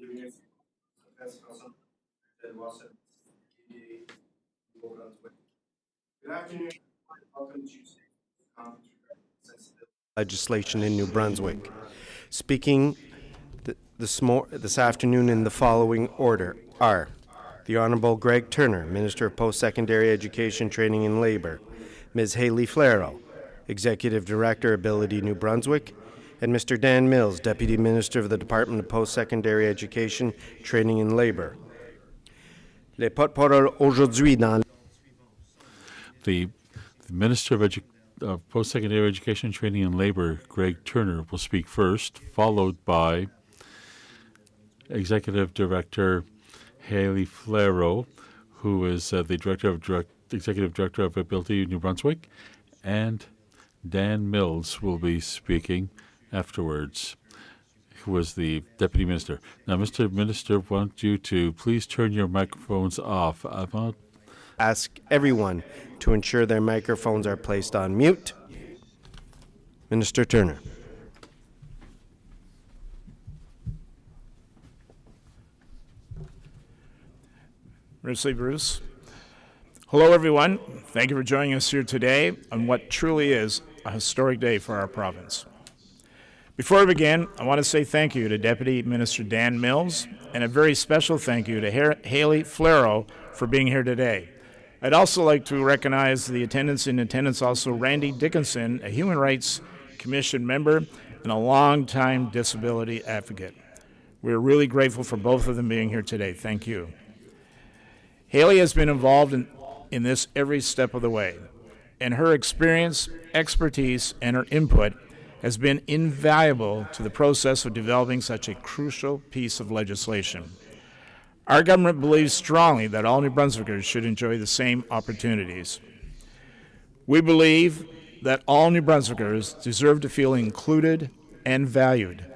evening, Defense Council, Ted Watson, EDA, New Brunswick. Good afternoon. Welcome to today's conference regarding sensitive legislation in New Brunswick. Speaking this afternoon in the following order are the Honorable Greg Turner, Minister of Post-Secondary Education, Training and Labour, Ms. Haley Flero, Executive Director, Ability New Brunswick, and Mr. Dan Mills, Deputy Minister of the Department of Post-Secondary Education, Training and Labour. Les porte-parole aujourd'hui dans The Minister of Post-Secondary Education, Training and Labour, Greg Turner, will speak first, followed by Executive Director Haley Flero, who is the Executive Director of Ability New Brunswick, and Dan Mills will be speaking afterwards, who was the Deputy Minister. Now, Mr. Minister, I want you to please turn your microphones off. ask everyone to ensure their microphones are placed on mute. Minister Turner. Merci, Bruce. Hello, everyone. Thank you for joining us here today on what truly is a historic day for our province. Before we begin, I want to say thank you to Deputy Minister Dan Mills and a very special thank you to Haley Flero for being here today. I'd also like to recognize the attendance also Randy Dickinson, a Human Rights Commission member and a longtime disability advocate. We're really grateful for both of them being here today. Thank you. Haley has been involved in this every step of the way, and her experience, expertise, and her input has been invaluable to the process of developing such a crucial piece of legislation. Our government believes strongly that all New Brunswickers should enjoy the same opportunities. We believe that all New Brunswickers deserve to feel included and valued,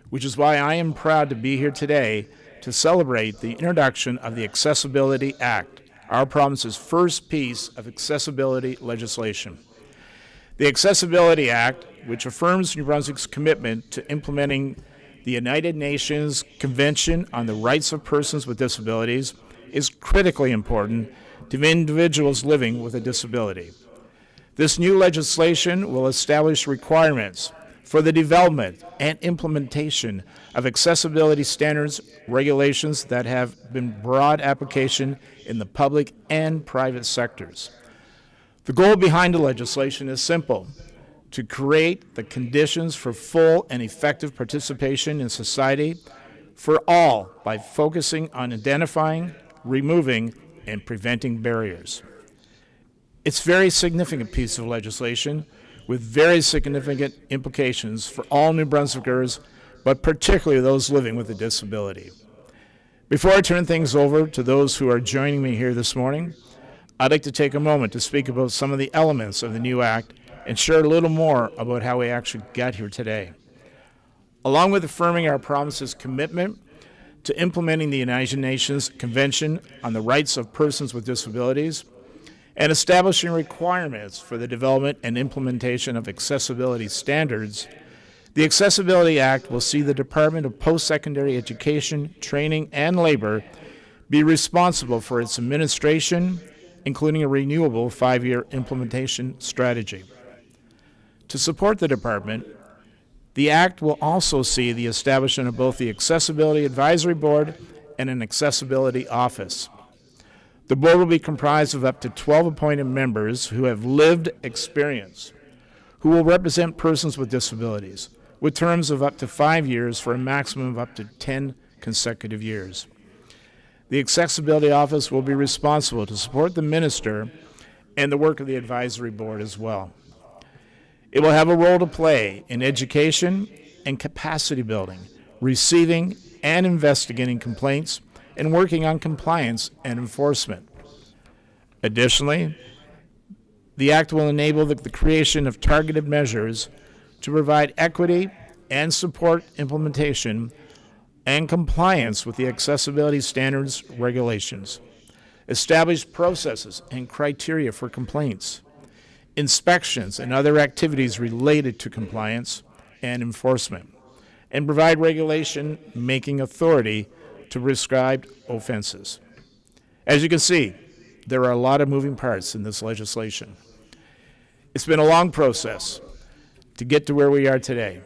which is why I am proud to be here today to celebrate the introduction of the Accessibility Act, our province's first piece of accessibility legislation. The Accessibility Act, which affirms New Brunswick's commitment to implementing the United Nations Convention on the Rights of Persons with Disabilities, is critically important to individuals living with a disability. This new legislation will establish requirements for the development and implementation of accessibility standards, regulations that have been broad application in the public and private sectors. The goal behind the legislation is simple: to create the conditions for full and effective participation in society for all by focusing on identifying, removing, and preventing barriers. It's a very significant piece of legislation with very significant implications for all New Brunswickers, but particularly those living with a disability. Before I turn things over to those who are joining me here this morning, I'd like to take a moment to speak about some of the elements of the new act and share a little more about how we actually got here today. Along with affirming our province's commitment to implementing the United Nations Convention on the Rights of Persons with Disabilities and establishing requirements for the development and implementation of accessibility standards, the Accessibility Act will see the Department of Post-Secondary Education, Training and Labour be responsible for its administration, including a renewable 5-year implementation strategy. To support the department, the Act will also see the establishment of both the Accessibility Advisory Board and an Accessibility Office. The board will be comprised of up to 12 appointed members who have lived experience, who will represent persons with disabilities, with terms of up to 5 years for a maximum of up to 10 consecutive years. The Accessibility Office will be responsible to support the minister and the work of the advisory board as well. It will have a role to play in education and capacity building, receiving and investigating complaints, and working on compliance and enforcement. Additionally, the Act will enable the creation of targeted measures to provide equity and support implementation and compliance with the accessibility standards regulations, establish processes and criteria for complaints, inspections and other activities related to compliance and enforcement, and provide regulation making authority to prescribed offenses. As you can see, there are a lot of moving parts in this legislation. It's been a long process to get to where we are today.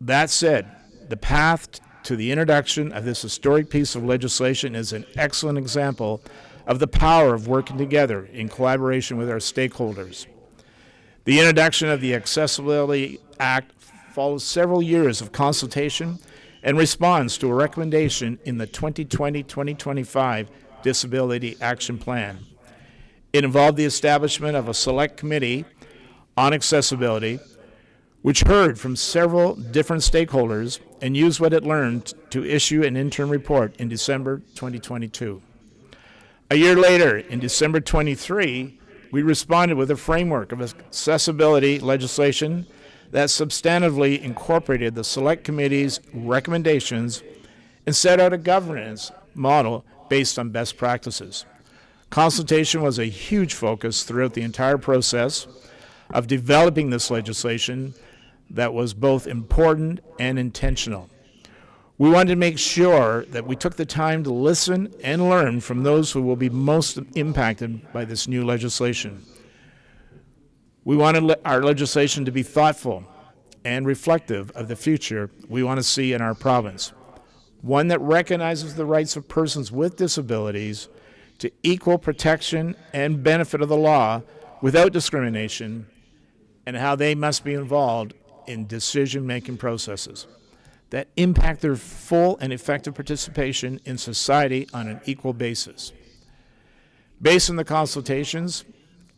That said, the path to the introduction of this historic piece of legislation is an excellent example of the power of working together in collaboration with our stakeholders. The introduction of the Accessibility Act follows several years of consultation and responds to a recommendation in the 2020-2025 Disability Action Plan. It involved the establishment of a select committee on accessibility, which heard from several different stakeholders and used what it learned to issue an interim report in December 2022. A year later, in December 23, we responded with a framework of accessibility legislation that substantively incorporated the Select Committee's recommendations and set out a governance model based on best practices. Consultation was a huge focus throughout the entire process of developing this legislation that was both important and intentional. We wanted to make sure that we took the time to listen and learn from those who will be most impacted by this new legislation. We wanted our legislation to be thoughtful and reflective of the future we want to see in our province, one that recognizes the rights of persons with disabilities to equal protection and benefit of the law without discrimination, and how they must be involved in decision-making processes that impact their full and effective participation in society on an equal basis. Based on the consultations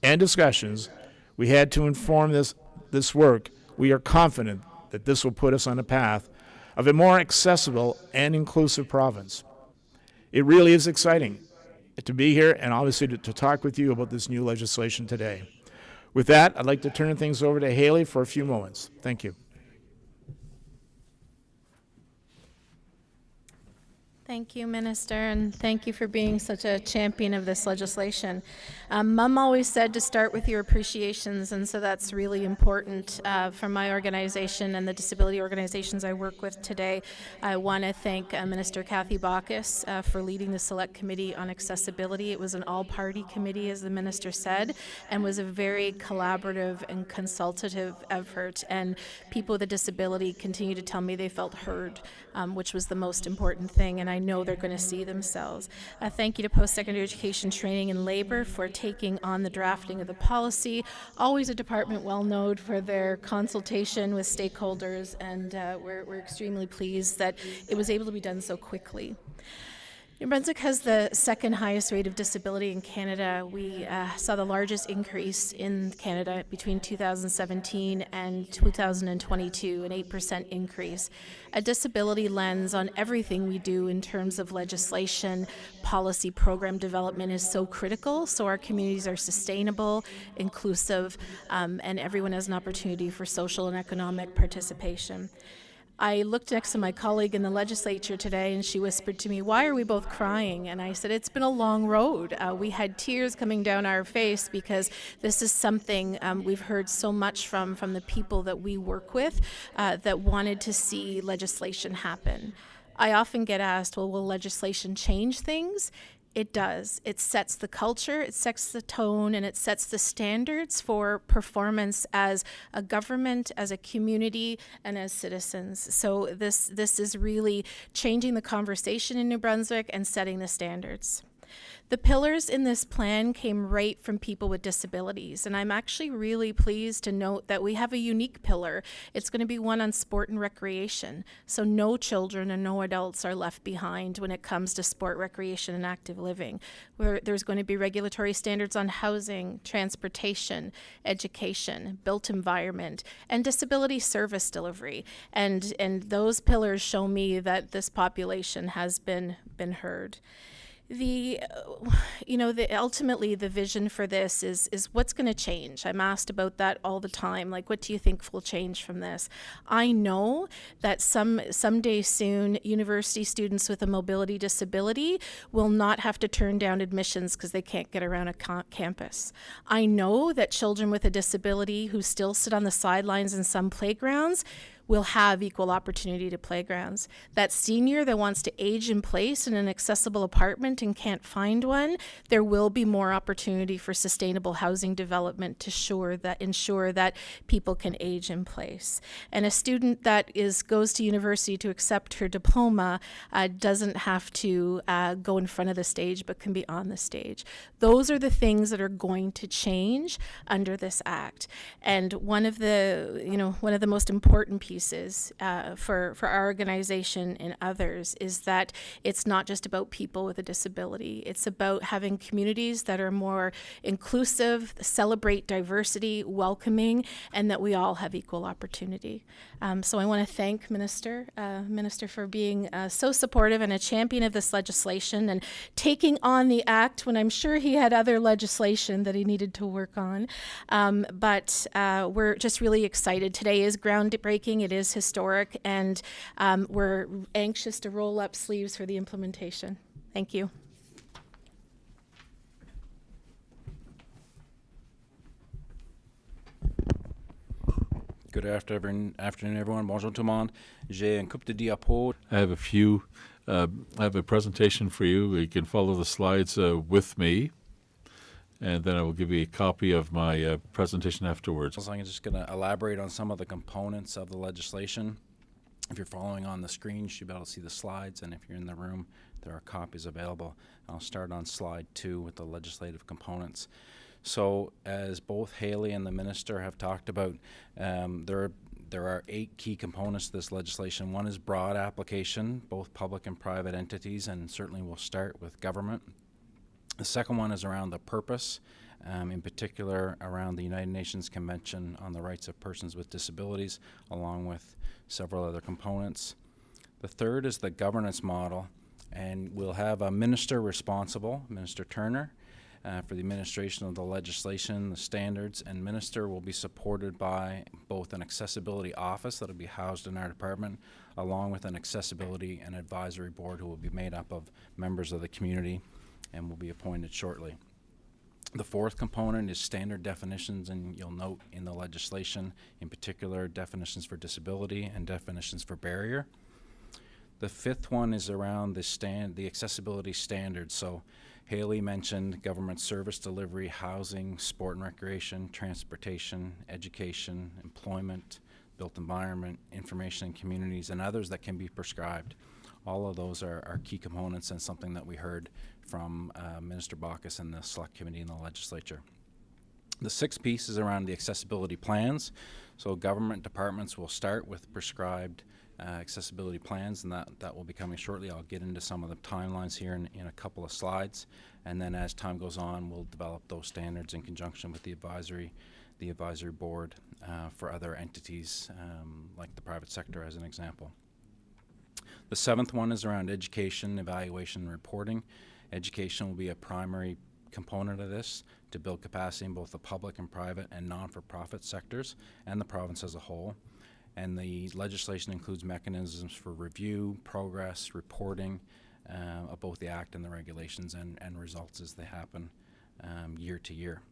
and discussions we had to inform this work, we are confident that this will put us on a path of a more accessible and inclusive province. It really is exciting to be here and obviously to talk with you about this new legislation today. With that, I'd like to turn things over to Haley for a few moments. Thank you. Thank you, Minister, and thank you for being such a champion of this legislation. Mom always said to start with your appreciations, and so that's really important for my organization and the disability organizations I work with today. I want to thank Minister Kathy Baucus for leading the Select Committee on Accessibility. It was an all-party committee, as the Minister said, and was a very collaborative and consultative effort, and people with a disability continue to tell me they felt heard, which was the most important thing, and I know they're going to see themselves. Thank you to Post-Secondary Education Training and Labor for taking on the drafting of the policy. Always a department well known for their consultation with stakeholders, and we're extremely pleased that it was able to be done so quickly. New Brunswick has the second highest rate of disability in Canada. We saw the largest increase in Canada between 2017 and 2022, an 8% increase. A disability lens on everything we do in terms of legislation, policy, program development is so critical, so our communities are sustainable, inclusive, and everyone has an opportunity for social and economic participation. I looked next to my colleague in the legislature today, and she whispered to me, "Why are we both crying?" And I said, it's been a long road. We had tears coming down our face because this is something we've heard so much from the people that we work with that wanted to see legislation happen. I often get asked, well, will legislation change things? It does. It sets the culture, it sets the tone, and it sets the standards for performance as a government, as a community, and as citizens. So this is really changing the conversation in New Brunswick and setting the standards. The pillars in this plan came right from people with disabilities, and I'm actually really pleased to note that we have a unique pillar. It's going to be one on sport and recreation, so no children and no adults are left behind when it comes to sport, recreation, and active living. There's going to be regulatory standards on housing, transportation, education, built environment, and disability service delivery, and those pillars show me that this population has been heard. Ultimately the vision for this is what's going to change. I'm asked about that all the time. Like, what do you think will change from this? I know that someday soon, university students with a mobility disability will not have to turn down admissions because they can't get around a campus. I know that children with a disability who still sit on the sidelines in some playgrounds will have equal opportunity to playgrounds. That senior that wants to age in place in an accessible apartment and can't find one, there will be more opportunity for sustainable housing development to ensure that people can age in place. And a student that goes to university to accept her diploma doesn't have to go in front of the stage, but can be on the stage. Those are the things that are going to change under this act. And one of the most important pieces for our organization and others is that it's not just about people with a disability. It's about having communities that are more inclusive, celebrate diversity, welcoming, and that we all have equal opportunity. So I want to thank Minister for being so supportive and a champion of this legislation and taking on the act when I'm sure he had other legislation that he needed to work on. But we're just really excited. Today is groundbreaking, it is historic, and we're anxious to roll up sleeves for the implementation. Thank you. Good afternoon, everyone. Bonjour tout le monde. J'ai une coupe de diapos. I have a presentation for you. You can follow the slides with me, and then I will give you a copy of my presentation afterwards. So I'm just going to elaborate on some of the components of the legislation. If you're following on the screen, you should be able to see the slides, and if you're in the room, there are copies available. I'll start on slide 2 with the legislative components. So, as both Haley and the Minister have talked about, there are 8 key components to this legislation. One is broad application, both public and private entities, and certainly we'll start with government. The second one is around the purpose, in particular around the United Nations Convention on the Rights of Persons with Disabilities, along with several other components. The third is the governance model, and we'll have a minister responsible, Minister Turner, for the administration of the legislation, the standards, and minister will be supported by both an accessibility office that will be housed in our department, along with an accessibility and advisory board who will be made up of members of the community and will be appointed shortly. The fourth component is standard definitions, and you'll note in the legislation, in particular, definitions for disability and definitions for barrier. The fifth one is around the accessibility standards. So Haley mentioned government service delivery, housing, sport and recreation, transportation, education, employment, built environment, information and communities, and others that can be prescribed. All of those are key components and something that we heard from Minister Baucus and the Select Committee in the Legislature. The sixth piece is around the accessibility plans. So government departments will start with prescribed accessibility plans, and that will be coming shortly. I'll get into some of the timelines here in a couple of slides, and then as time goes on, we'll develop those standards in conjunction with the advisory board for other entities like the private sector as an example. The seventh one is around education, evaluation, and reporting. Education will be a primary component of this to build capacity in both the public and private and non-for-profit sectors and the province as a whole. And the legislation includes mechanisms for review, progress, reporting of both the Act and the regulations and results as they happen year to year.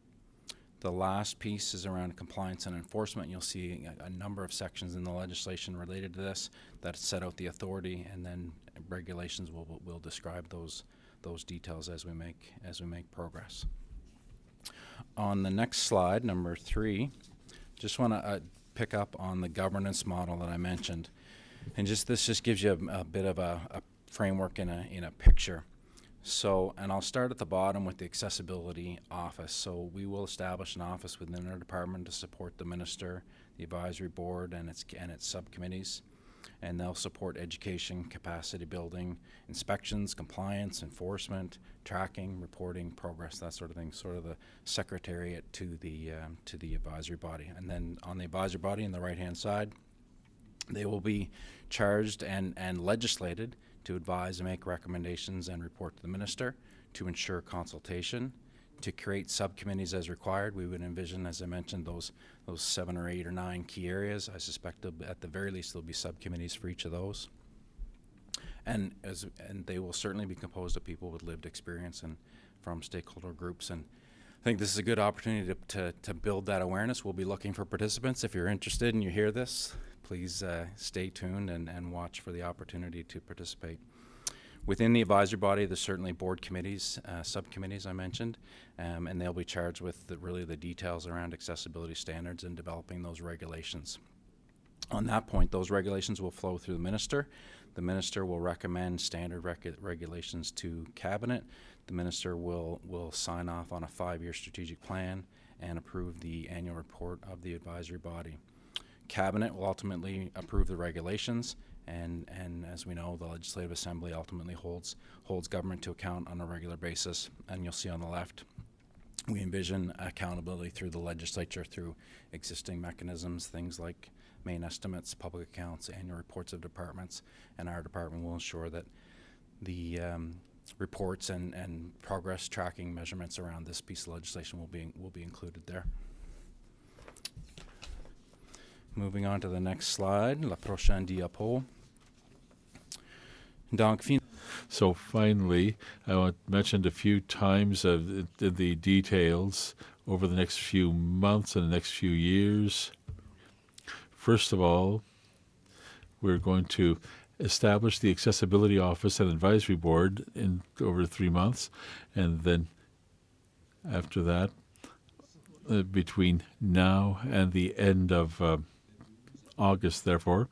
The last piece is around compliance and enforcement. You'll see a number of sections in the legislation related to this that set out the authority, and then regulations will describe those details as we make progress. On the next slide, number 3, just want to pick up on the governance model that I mentioned, and this just gives you a bit of a framework in a picture. So, and I'll start at the bottom with the accessibility office. So we will establish an office within our department to support the minister, the advisory board, and its subcommittees, and they'll support education, capacity building, inspections, compliance, enforcement, tracking, reporting, progress, that sort of thing. Sort of the secretariat to the advisory body. And then on the advisory body, on the right-hand side, they will be charged and legislated to advise and make recommendations and report to the minister, to ensure consultation, to create subcommittees as required. We would envision, as I mentioned, those 7 or 8 or 9 key areas. I suspect at the very least there'll be subcommittees for each of those. And they will certainly be composed of people with lived experience and from stakeholder groups. And I think this is a good opportunity to build that awareness. We'll be looking for participants. If you're interested and you hear this, please stay tuned and watch for the opportunity to participate. Within the advisory body, there's certainly board committees, subcommittees I mentioned, and they'll be charged with really the details around accessibility standards and developing those regulations. On that point, those regulations will flow through the minister. The minister will recommend standard regulations to cabinet. The minister will sign off on a 5-year strategic plan and approve the annual report of the advisory body. Cabinet will ultimately approve the regulations, and as we know, the Legislative Assembly ultimately holds government to account on a regular basis. And you'll see on the left, we envision accountability through the legislature through existing mechanisms, things like main estimates, public accounts, annual reports of departments, and our department will ensure that the reports and progress tracking measurements around this piece of legislation will be included there. Moving on to the next slide, la prochaine diapo. So finally, I mentioned a few times of the details over the next few months and the next few years. First of all, we're going to establish the Accessibility Office and Advisory Board in over 3 months, and then after that, between now and the end of August, therefore.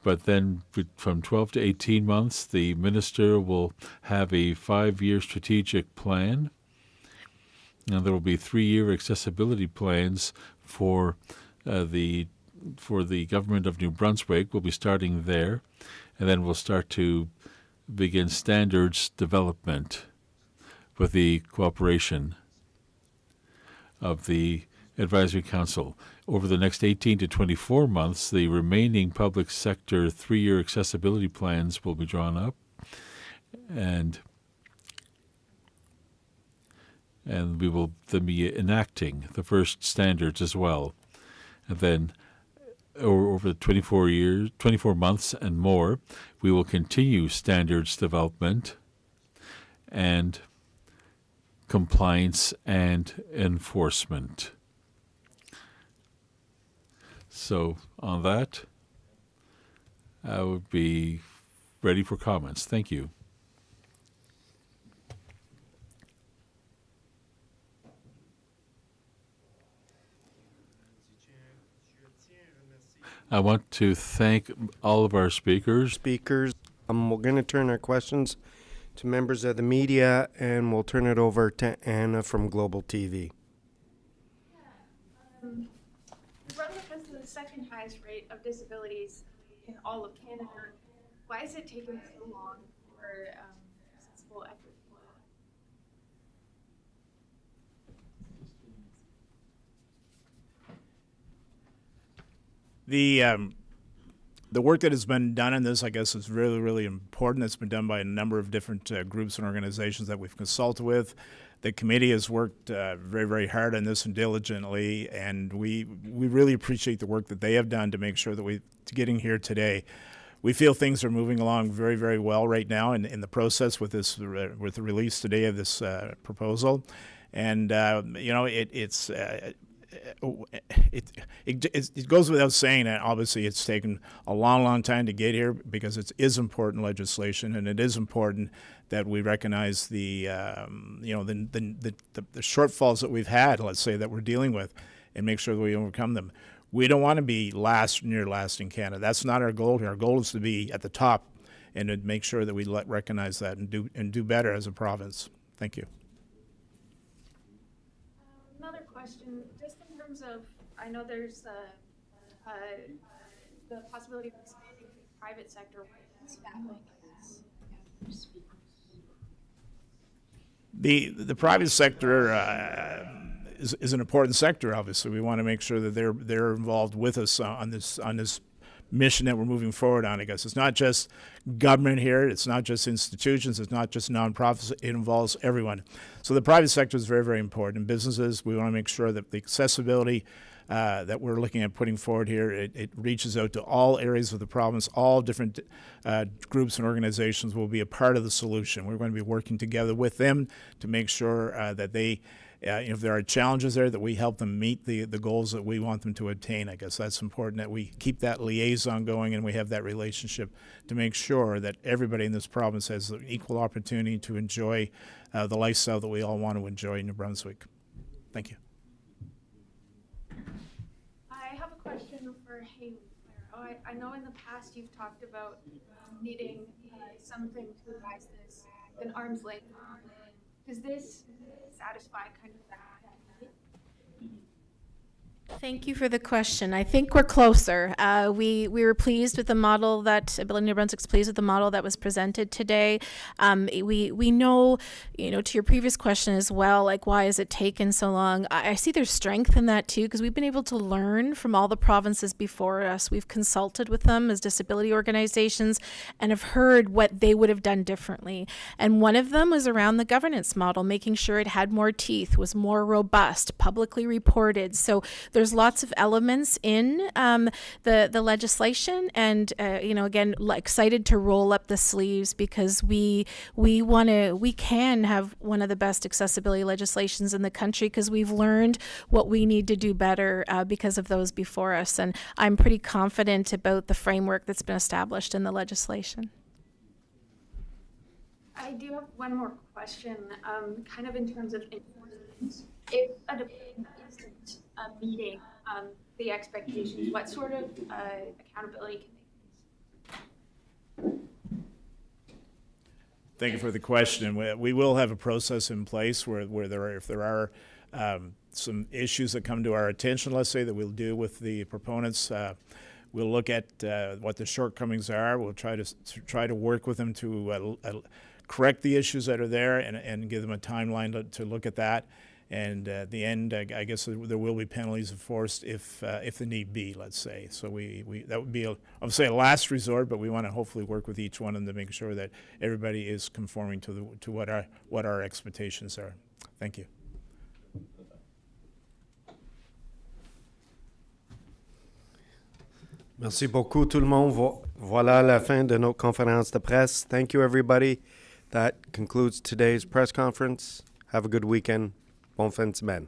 But then from 12 to 18 months, the minister will have a 5-year strategic plan, and there will be 3-year accessibility plans for the government of New Brunswick. We'll be starting there, and then we'll start to begin standards development with the cooperation of the Advisory Council. Over the next 18 to 24 months, the remaining public sector 3-year accessibility plans will be drawn up, and we will then be enacting the first standards as well. And then over 24 months and more, we will continue standards development and compliance and enforcement. So on that, I would be ready for comments. Thank you. I want to thank all of our speakers. We're going to turn our questions to members of the media, and we'll turn it over to Anna from Global TV. Brunswick has the second highest rate of disabilities in all of Canada. Why is it taking so long for accessible effort? The work that has been done in this, I guess, is really, really important. It's been done by a number of different groups and organizations that we've consulted with. The committee has worked very, very hard on this and diligently, and we really appreciate the work that they have done to make sure that getting here today. We feel things are moving along very, very well right now in the process with this with the release today of this proposal, and it goes without saying that obviously it's taken a long, long time to get here because it is important legislation, and it is important that we recognize the shortfalls that we've had, let's say, that we're dealing with, and make sure that we overcome them. We don't want to be near last in Canada. That's not our goal here. Our goal is to be at the top and to make sure that we recognize that and do better as a province. Thank you. Another question, just in terms of, I know there's the possibility of expanding to the private sector with staffing. The private sector is an important sector. Obviously, we want to make sure that they're involved with us on this mission that we're moving forward on. I guess it's not just government here. It's not just institutions. It's not just nonprofits. It involves everyone. So the private sector is very, very important. In businesses, we want to make sure that the accessibility that we're looking at putting forward here. It reaches out to all areas of the province. All different groups and organizations will be a part of the solution. We're going to be working together with them to make sure that they, if there are challenges there, that we help them meet the goals that we want them to attain. I guess that's important, that we keep that liaison going and we have that relationship to make sure that everybody in this province has an equal opportunity to enjoy the lifestyle that we all want to enjoy in New Brunswick. Thank you. I have a question for Haley Claro. I know in the past you've talked about needing something to advise this, an arm's length. Does this satisfy kind of that? Thank you for the question. I think we're closer. We were pleased with the model that Ability New Brunswick's pleased with the model that was presented today. We know, to your previous question as well, like why has it taken so long? I see there's strength in that too, because we've been able to learn from all the provinces before us. We've consulted with them as disability organizations and have heard what they would have done differently. And one of them was around the governance model, making sure it had more teeth, was more robust, publicly reported. So there's lots of elements in the legislation, and again, excited to roll up the sleeves because we can have one of the best accessibility legislations in the country because we've learned what we need to do better because of those before us, and I'm pretty confident about the framework that's been established in the legislation. I do have one more question, kind of in terms of enforcement. If a department isn't meeting the expectations, what sort of accountability can they face? Thank you for the question. We will have a process in place where if there are some issues that come to our attention, let's say, that we'll deal with the proponents. We'll look at what the shortcomings are. We'll try to work with them to correct the issues that are there and give them a timeline to look at that. And at the end, I guess there will be penalties enforced if the need be, let's say. So that would be, I would say, a last resort, but we want to hopefully work with each one of them to make sure that everybody is conforming to what our expectations are. Thank you. Merci beaucoup tout le monde. Voilà la fin de notre conférence de presse. Thank you, everybody. That concludes today's press conference. Have a good weekend. Bon fin de semaine.